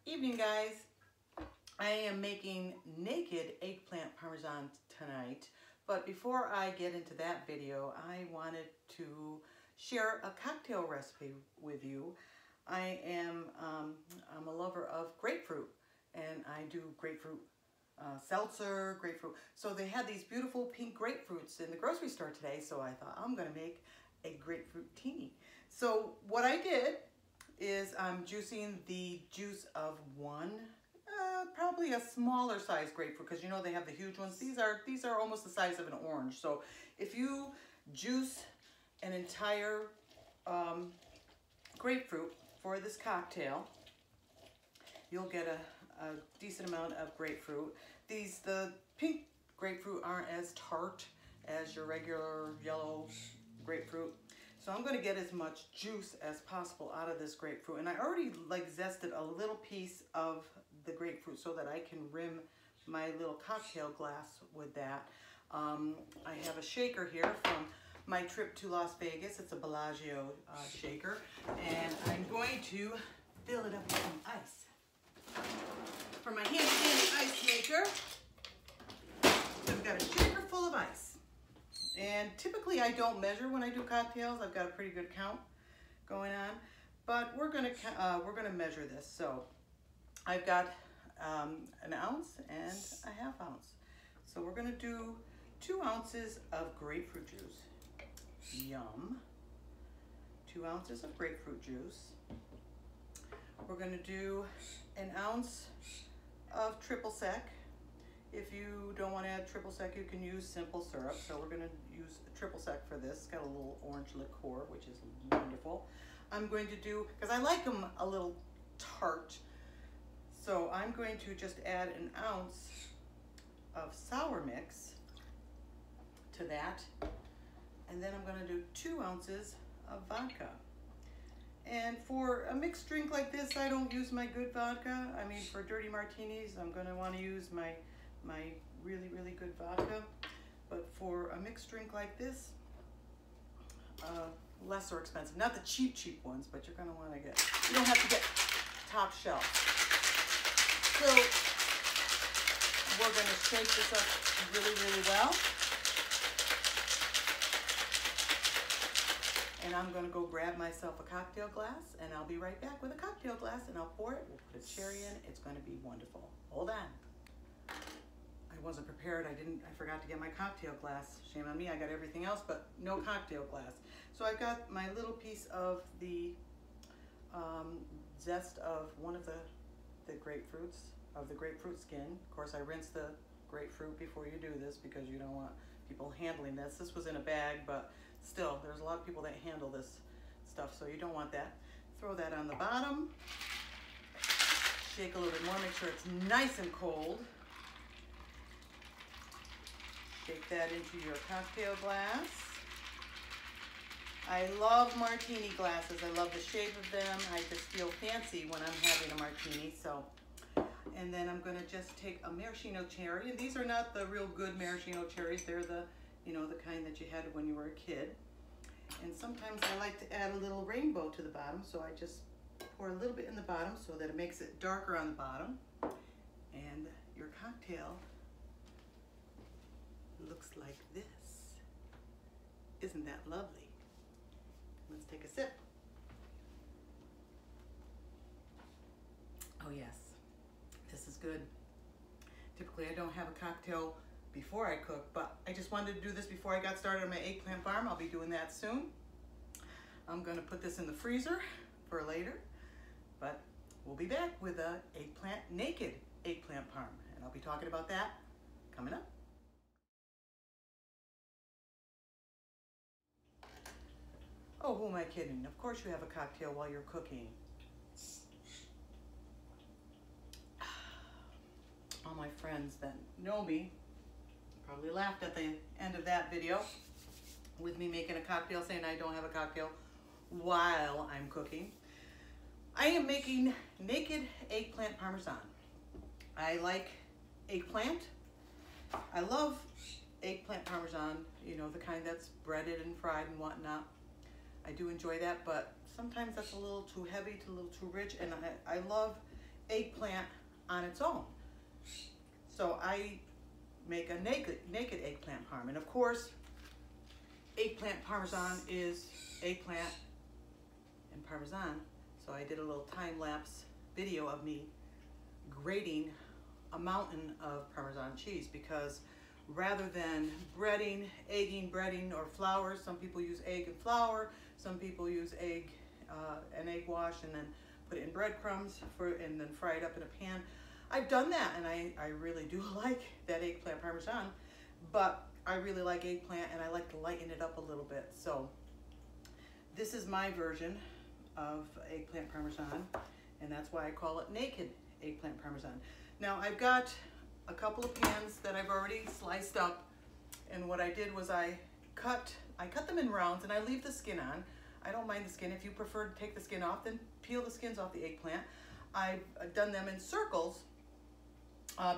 Evening, guys. I am making naked eggplant parmesan tonight, but before I get into that video, I wanted to share a cocktail recipe with you. I'm a lover of grapefruit, and I do grapefruit seltzer, grapefruit. So they had these beautiful pink grapefruits in the grocery store today, so I thought I'm gonna make a grapefruit teeny. So what I did is I'm juicing the juice of one, probably a smaller size grapefruit, because you know they have the huge ones. These are almost the size of an orange. So if you juice an entire grapefruit for this cocktail, you'll get a decent amount of grapefruit. The pink grapefruit aren't as tart as your regular yellow grapefruit. So I'm going to get as much juice as possible out of this grapefruit. And I already zested a little piece of the grapefruit so that I can rim my little cocktail glass with that. I have a shaker here from my trip to Las Vegas. It's a Bellagio shaker. And I'm going to fill it up with some ice. For my handy ice maker, I've got a shaker full of ice. And typically I don't measure when I do cocktails. I've got a pretty good count going on, but we're gonna measure this. So I've got an ounce and a half ounce. So we're gonna do 2 ounces of grapefruit juice. Yum. 2 ounces of grapefruit juice. We're gonna do an ounce of triple sec. If you don't want to add triple sec, you can use simple syrup. So we're going to use triple sec for this. It's got a little orange liqueur, which is wonderful. I'm going to do, because I like them a little tart, so I'm going to just add an ounce of sour mix to that. And then I'm going to do 2 ounces of vodka. And for a mixed drink like this, I don't use my good vodka. I mean, for dirty martinis, I'm going to want to use my really, really good vodka. But for a mixed drink like this, lesser expensive. Not the cheap ones, but you're going to want to get, you don't have to get top shelf. So we're going to shake this up really, really well. And I'm going to go grab myself a cocktail glass, and I'll be right back with a cocktail glass, and I'll pour it. We'll put a cherry in. It's going to be wonderful. Hold on. I wasn't prepared. I forgot to get my cocktail glass. Shame on me. I got everything else, but no cocktail glass. So I've got my little piece of the zest of one of the grapefruits, of the grapefruit skin. Of course, I rinse the grapefruit before you do this because you don't want people handling this. This was in a bag, but still, there's a lot of people that handle this stuff, so you don't want that. Throw that on the bottom. Shake a little bit more. Make sure it's nice and cold. Shake that into your cocktail glass. I love martini glasses. I love the shape of them. I just feel fancy when I'm having a martini. So, and then I'm going to just take a maraschino cherry. And these are not the real good maraschino cherries. They're the, you know, the kind that you had when you were a kid. And sometimes I like to add a little rainbow to the bottom. So I just pour a little bit in the bottom so that it makes it darker on the bottom. And your cocktail looks like this. Isn't that lovely? Let's take a sip. Oh yes, this is good. Typically I don't have a cocktail before I cook, but I just wanted to do this before I got started on my eggplant parm. I'll be doing that soon. I'm gonna put this in the freezer for later, but we'll be back with a naked eggplant parm, and I'll be talking about that coming up. Oh, who am I kidding? Of course you have a cocktail while you're cooking. All my friends that know me probably laughed at the end of that video with me making a cocktail, saying I don't have a cocktail while I'm cooking. I am making naked eggplant parmesan. I like eggplant. I love eggplant parmesan, you know, the kind that's breaded and fried and whatnot. I do enjoy that, but sometimes that's a little too heavy, a little too rich, and I love eggplant on its own. So I make a naked eggplant parm. And of course, eggplant parmesan is eggplant and parmesan. So I did a little time-lapse video of me grating a mountain of Parmesan cheese, because rather than breading or flour, some people use egg and flour, some people use an egg wash and then put it in breadcrumbs and then fry it up in a pan. I've done that, and I really do like that eggplant Parmesan, but I really like eggplant and I like to lighten it up a little bit. So this is my version of eggplant Parmesan, and that's why I call it Naked Eggplant Parmesan. Now I've got a couple of pans that I've already sliced up, and what I did was I cut them in rounds, and I leave the skin on. I don't mind the skin. If you prefer to take the skin off, then peel the skins off the eggplant. I've done them in circles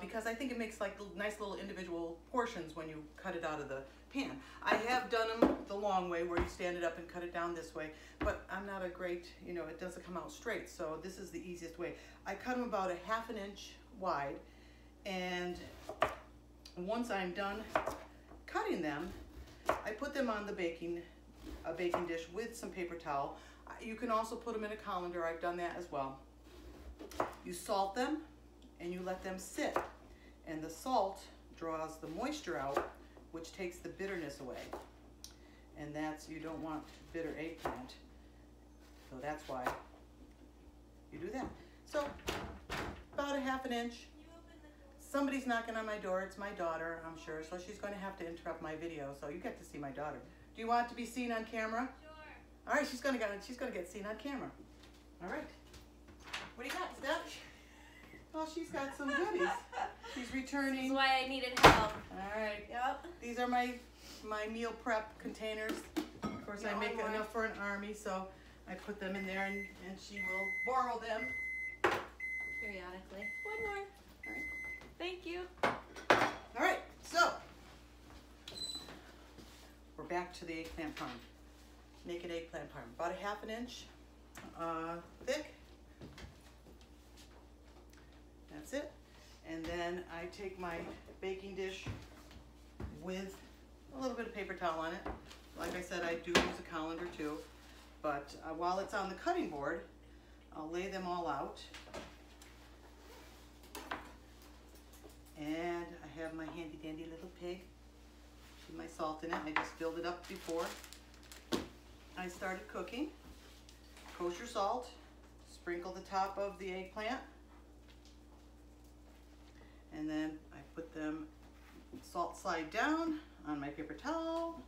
because I think it makes like nice little individual portions when you cut it out of the pan. I have done them the long way, where you stand it up and cut it down this way, but I'm not a great, it doesn't come out straight, so this is the easiest way. I cut them about 1/2 inch wide, and once I'm done cutting them, I put them on the baking dish with some paper towel. You can also put them in a colander. I've done that as well. You salt them and you let them sit, and the salt draws the moisture out, which takes the bitterness away, and you don't want bitter eggplant, so that's why you do that. So about 1/2 inch. Somebody's knocking on my door. It's my daughter, I'm sure, so she's going to have to interrupt my video, so you get to see my daughter. Do you want to be seen on camera? Sure. All right, she's going to get seen on camera. All right. What do you got, Steph? Well, she's got some goodies. She's returning. That's why I needed help. All right. Yep. These are my meal prep containers. Of course, I make enough for an army, so I put them in there, and she will borrow them Periodically. One more. All right. Thank you. All right, so we're back to the eggplant parm. Naked eggplant parm. About 1/2 inch thick. That's it. And then I take my baking dish with a little bit of paper towel on it. Like I said, I do use a colander too. But while it's on the cutting board, I'll lay them all out. And I have my handy dandy little pig with my salt in it. I just filled it up before I started cooking. Kosher salt. Sprinkle the top of the eggplant. And then I put them salt side down on my paper towel.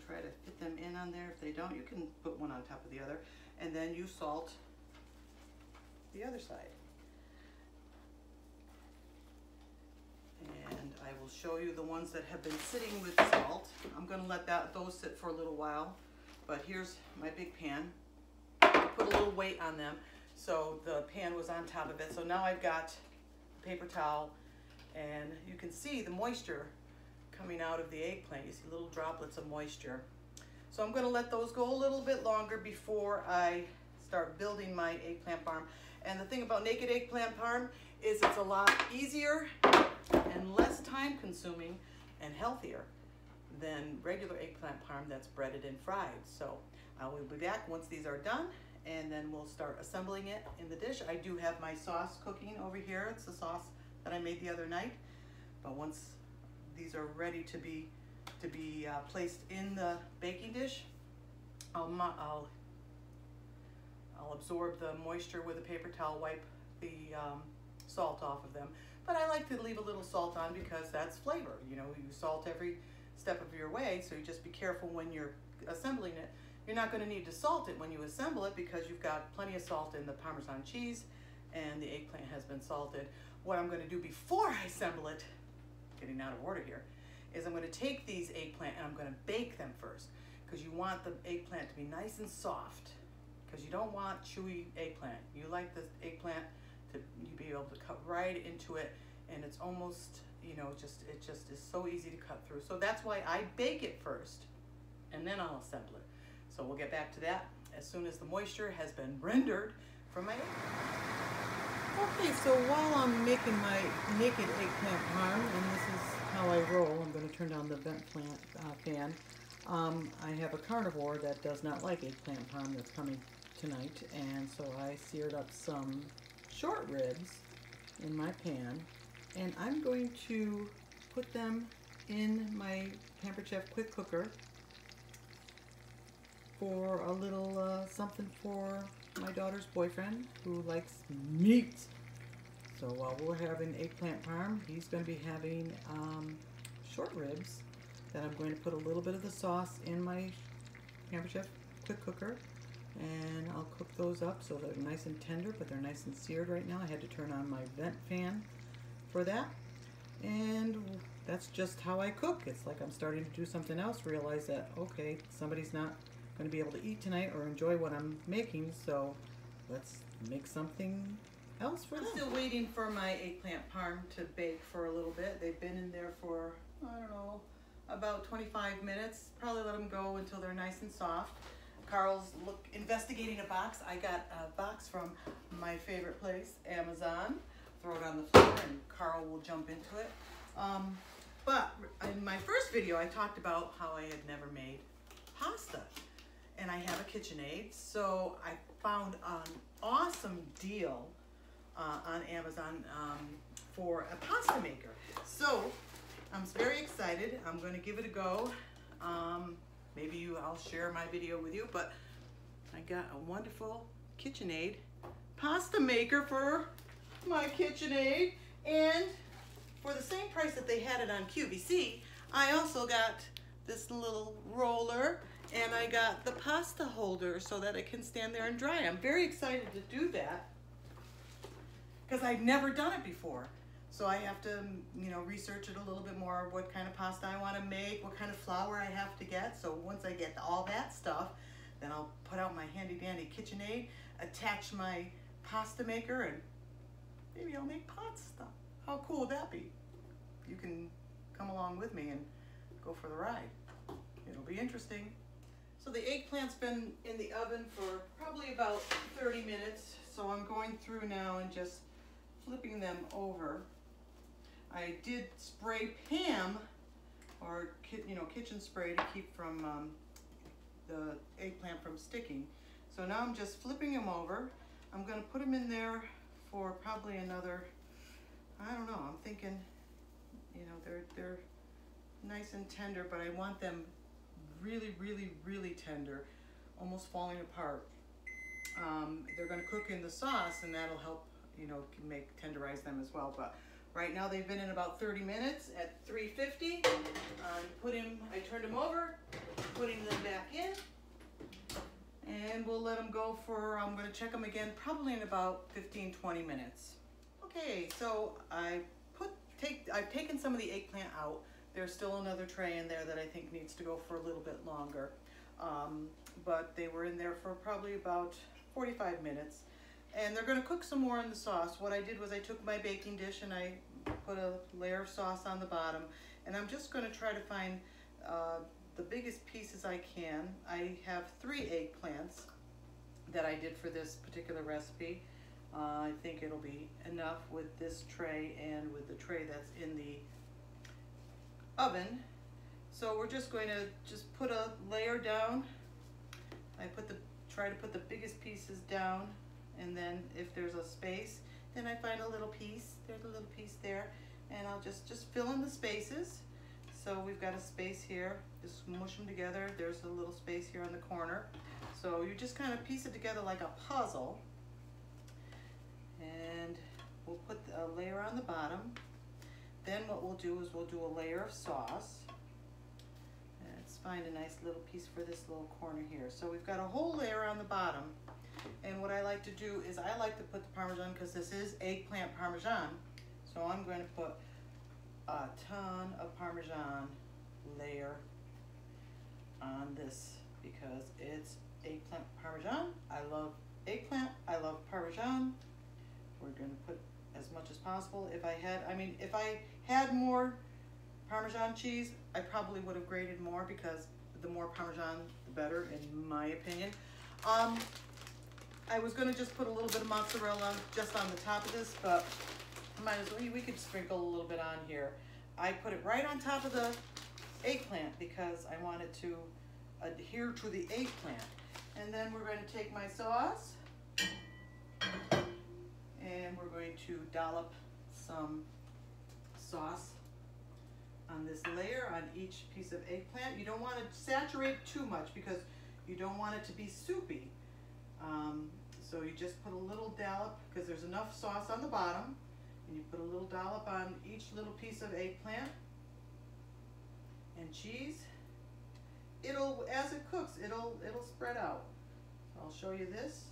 Try to fit them in on there. If they don't, you can put one on top of the other, and then you salt the other side. And I will show you the ones that have been sitting with salt. I'm going to let those sit for a little while, but here's my big pan. I put a little weight on them, so the pan was on top of it. So now I've got a paper towel, and you can see the moisture coming out of the eggplant. You see little droplets of moisture. So I'm going to let those go a little bit longer before I start building my eggplant parm. And the thing about naked eggplant parm is it's a lot easier and less time consuming and healthier than regular eggplant parm that's breaded and fried. So I will be back once these are done, and then we'll start assembling it in the dish. I do have my sauce cooking over here. It's the sauce that I made the other night. But once these are ready to be placed in the baking dish, I'll absorb the moisture with a paper towel, wipe the salt off of them. But I like to leave a little salt on because that's flavor. You salt every step of your way, so you just be careful when you're assembling it. You're not going to need to salt it when you assemble it because you've got plenty of salt in the Parmesan cheese and the eggplant has been salted. What I'm going to do before I assemble it, getting out of order here, is I'm going to take these eggplant and I'm going to bake them first, because you want the eggplant to be nice and soft, because you don't want chewy eggplant. You like the eggplant to be able to cut right into it, and it's almost you know, it just is so easy to cut through. So that's why I bake it first, and then I'll assemble it. So we'll get back to that as soon as the moisture has been rendered from my egg. Okay, so while I'm making my naked eggplant parm, and this is how I roll, I'm going to turn down the vent fan. I have a carnivore that does not like eggplant parm that's coming tonight, and so I seared up some short ribs in my pan, and I'm going to put them in my Pampered Chef quick cooker for a little something for my daughter's boyfriend who likes meat. So while we're having eggplant parm, he's going to be having short ribs that I'm going to put a little bit of the sauce in my Pampered Chef quick cooker, and I'll cook those up so they're nice and tender, but they're nice and seared right now. I had to turn on my vent fan for that, and that's just how I cook. It's like I'm starting to do something else, realize that, okay, somebody's not going to be able to eat tonight or enjoy what I'm making, so let's make something else for them. I'm still waiting for my eggplant parm to bake for a little bit. They've been in there for, I don't know, about 25 minutes. Probably let them go until they're nice and soft. Carl's investigating a box. I got a box from my favorite place, Amazon. Throw it on the floor and Carl will jump into it. But in my first video, I talked about how I had never made pasta. And I have a KitchenAid, so I found an awesome deal on Amazon for a pasta maker. So I'm very excited. I'm going to give it a go. Maybe I'll share my video with you, but I got a wonderful KitchenAid pasta maker for my KitchenAid, and for the same price that they had it on QVC, I also got this little roller, and I got the pasta holder so that it can stand there and dry. I'm very excited to do that because I've never done it before. So I have to, you know, research it a little bit more, what kind of pasta I want to make, what kind of flour I have to get. So once I get all that stuff, then I'll put out my handy dandy KitchenAid, attach my pasta maker, and maybe I'll make pasta. How cool would that be? You can come along with me and go for the ride. It'll be interesting. So the eggplant's been in the oven for probably about 30 minutes. So I'm going through now and just flipping them over. I did spray Pam, or kitchen spray, to keep from the eggplant from sticking. So now I'm just flipping them over. I'm going to put them in there for probably another, I don't know, I'm thinking, you know, they're nice and tender, but I want them really, really, really tender, almost falling apart. They're going to cook in the sauce, and that'll help, you know, tenderize them as well. But right now they've been in about 30 minutes at 350. I turned them over, putting them back in, and we'll let them go for, I'm going to check them again probably in about 15-20 minutes. Okay, so I've taken some of the eggplant out. There's still another tray in there that I think needs to go for a little bit longer, but they were in there for probably about 45 minutes. And they're going to cook some more in the sauce. What I did was I took my baking dish and I put a layer of sauce on the bottom. And I'm just going to try to find the biggest pieces I can. I have 3 eggplants that I did for this particular recipe. I think it'll be enough with this tray and with the tray that's in the oven. So we're just going to put a layer down. I try to put the biggest pieces down. And then if there's a space, then I find a little piece. There's a little piece there, and I'll just fill in the spaces. So we've got a space here. Just mush them together. There's a little space here on the corner. So you just kind of piece it together like a puzzle. And we'll put a layer on the bottom. Then what we'll do is we'll do a layer of sauce. Let's find a nice little piece for this little corner here. So we've got a whole layer on the bottom. And what I like to do is I like to put the Parmesan, because this is eggplant Parmesan. So I'm going to put a ton of Parmesan layer on this because it's eggplant Parmesan. I love eggplant. I love Parmesan. We're going to put as much as possible. If I had more Parmesan cheese, I probably would have grated more, because the more Parmesan, the better, in my opinion. I was going to just put a little bit of mozzarella just on the top of this, but might as well, we could sprinkle a little bit on here. I put it right on top of the eggplant because I wanted to adhere to the eggplant. And then we're going to take my sauce and we're going to dollop some sauce on this layer on each piece of eggplant. You don't want to saturate too much because you don't want it to be soupy. So you just put a little dollop, because there's enough sauce on the bottom, and you put a little dollop on each little piece of eggplant and cheese. As it cooks, it'll spread out. So I'll show you this.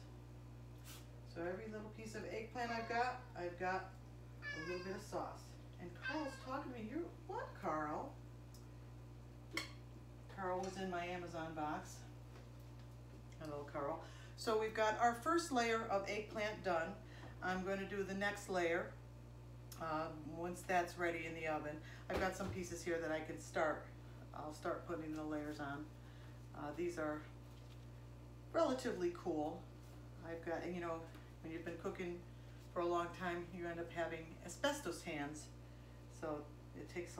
So every little piece of eggplant I've got a little bit of sauce. And Carl's talking to me. What, Carl? Carl was in my Amazon box. Hello, Carl. So we've got our first layer of eggplant done. I'm going to do the next layer once that's ready in the oven. I've got some pieces here that I can start. I'll start putting the layers on. These are relatively cool. I've got, you know, when you've been cooking for a long time, you end up having asbestos hands. So it takes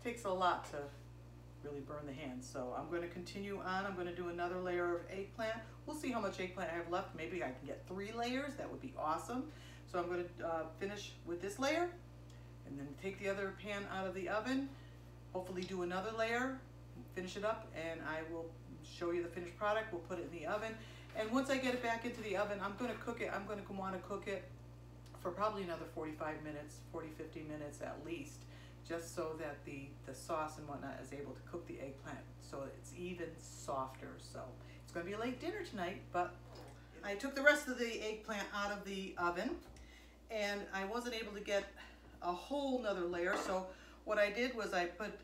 takes a lot to really burn the hands. So I'm going to continue on. I'm going to do another layer of eggplant. We'll see how much eggplant I have left. Maybe I can get 3 layers. That would be awesome. So I'm going to finish with this layer and then take the other pan out of the oven. Hopefully do another layer, finish it up, and I will show you the finished product. We'll put it in the oven. And once I get it back into the oven, I'm going to cook it. I'm going to want to cook it for probably another 45 minutes, 50 minutes at least, just so that the sauce and whatnot is able to cook the eggplant so it's even softer. So it's going to be a late dinner tonight, but I took the rest of the eggplant out of the oven and I wasn't able to get a whole nother layer. So what I did was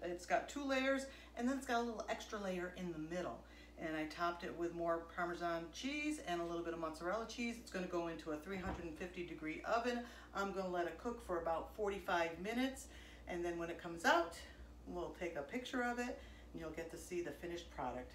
it's got 2 layers and then it's got a little extra layer in the middle. And I topped it with more Parmesan cheese and a little bit of mozzarella cheese. It's going to go into a 350-degree oven. I'm going to let it cook for about 45 minutes. And then when it comes out, we'll take a picture of it and you'll get to see the finished product.